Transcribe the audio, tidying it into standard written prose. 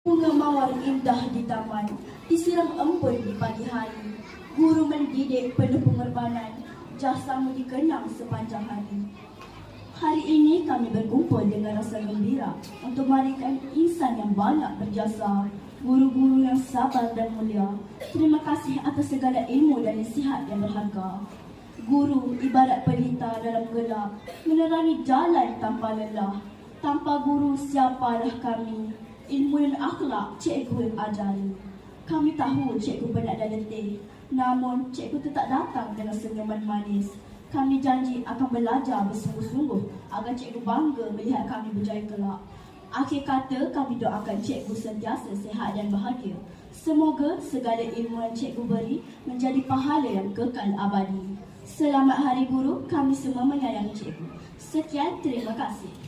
Bunga mawar indah di taman, disiram embun di pagi hari. Guru mendidik penuh pengorbanan, jasamu dikenang sepanjang hari. Hari ini kami berkumpul dengan rasa gembira untuk marikan insan yang banyak berjasa, guru-guru yang sabar dan mulia. Terima kasih atas segala ilmu dan nasihat yang berharga. Guru ibarat pelita dalam gelap, menerangi jalan tanpa lelah. Tanpa guru siapalah kami? Ilmu dan akhlak cikgu yang ajari. Kami tahu cikgu penat dan letih, namun cikgu tetap datang dengan senyuman manis. Kami janji akan belajar bersungguh-sungguh agar cikgu bangga melihat kami berjaya kelak. Akhir kata, kami doakan cikgu sentiasa sihat dan bahagia. Semoga segala ilmu yang cikgu beri menjadi pahala yang kekal abadi. Selamat Hari Guru, kami semua menyayangi cikgu. Sekian, terima kasih.